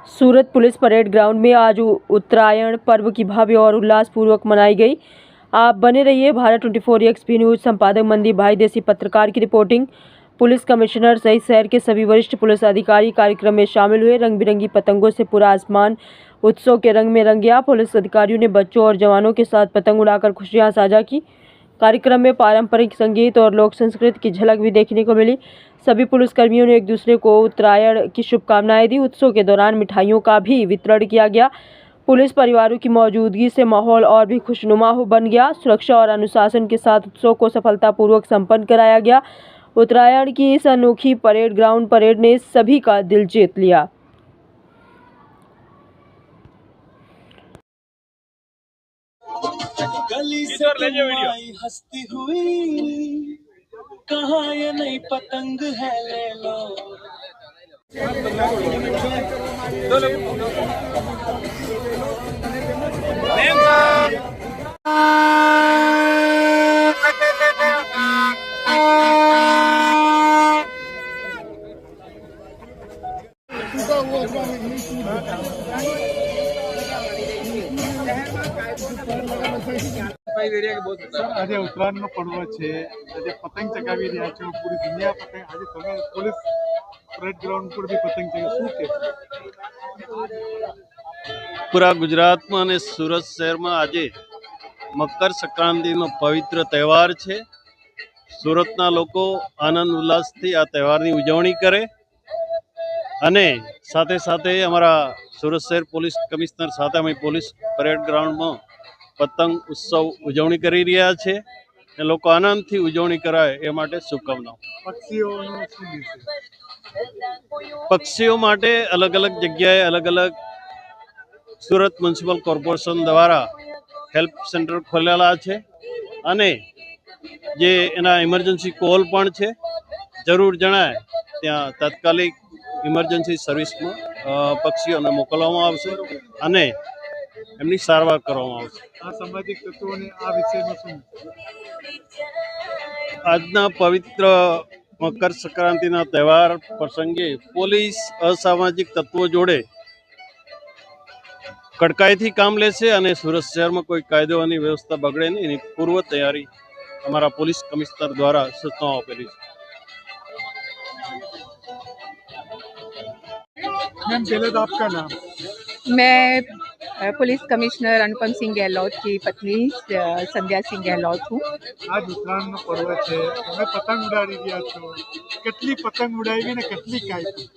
सूरत police parade ground में आज उत्तरायण पर्व की भव्य और उल्लासपूर्वक मनाई गई। आप बने रहिए भारत 24 न्यूज। संपादक मनदीप भाई देसी पत्रकार की रिपोर्टिंग। पुलिस कमिश्नर सहित शहर के सभी वरिष्ठ पुलिस अधिकारी कार्यक्रम में शामिल हुए। रंग बिरंगी पतंगों से पूरा आसमान उत्सव के रंग में रंग गया। पुलिस अधिकारियों ने बच्चों और जवानों के साथ पतंग उड़ाकर खुशियां साझा की। कार्यक्रम में पारंपरिक संगीत और लोक संस्कृति की झलक भी देखने को मिली। सभी पुलिसकर्मियों ने एक दूसरे को उत्तरायण की शुभकामनाएं दी। उत्सव के दौरान मिठाइयों का भी वितरण किया गया। पुलिस परिवारों की मौजूदगी से माहौल और भी खुशनुमा बन गया। सुरक्षा और अनुशासन के साथ उत्सव को सफलतापूर्वक संपन्न कराया गया। उत्तरायण की इस अनोखी परेड ने सभी का दिल जीत लिया। गली से आई हंसती हुई, कहाँ ये नई पतंग है, ले लो। આજે ઉત્તરાયણનો પર્વ છે, આજે પતંગ ચગાવી રહ્યા છો, પૂરી દુનિયા પતંગ, આજે તમે પોલીસ પરેડ ગ્રાઉન્ડ પર બી પતંગ ચગાવી, શું કહેશો? પૂરા ગુજરાતમાં અને સુરત શહેરમાં આજે મકર સંક્રાંતિનો પવિત્ર તહેવાર છે। સુરતના લોકો આનંદ ઉલ્લાસથી આ તહેવારની ઉજવણી કરે અને સાથે સાથે અમારા સુરત શહેર પોલીસ કમિશનર સાથે અમે પોલીસ પરેડ ગ્રાઉન્ડમાં પતંગ ઉત્સવ ઉજવણી કરી રહ્યા છે। લોકો આનંદથી ઉજવણી કરાય એ માટે શુભકામનાઓ। પક્ષીઓ માટે અલગ અલગ જગ્યાએ અલગ અલગ સુરત મ્યુનિસિપલ કોર્પોરેશન દ્વારા હેલ્પ સેન્ટર ખોલેલા છે અને જે એના ઇમરજન્સી કોલ પણ છે। જરૂર જણાય ત્યાં તાત્કાલિક ઇમરજન્સી સર્વિસમાં પક્ષીઓને મોકલવામાં આવશે અને એમની સારવાર કરવામાં આવશે। આ સામાજિક તત્વોને આ વિષયમાં શું? આજના પવિત્ર મકર સંક્રાંતિના તહેવાર પ્રસંગે પોલીસ અસામાજિક તત્વો જોડે કડકાઈથી કામ લેશે અને સુરત શહેરમાં કોઈ કાયદો અને વ્યવસ્થા બગડે નહીં એની પૂર્વ તૈયારી અમારા પોલીસ કમિશનર દ્વારા સૂચનાઓ આપેલી છે। मैम पहले तो आपका नाम? मैं पुलिस कमिश्नर अनुपम सिंह गहलोत की पत्नी संध्या सिंह गहलोत हूँ। आज ઉત્તરાયણનો પર્વ છે, તમે પતંગ ઉડાડી રહ્યા છો, કેટલી પતંગ ઉડાવી ને કેટલી કાપી?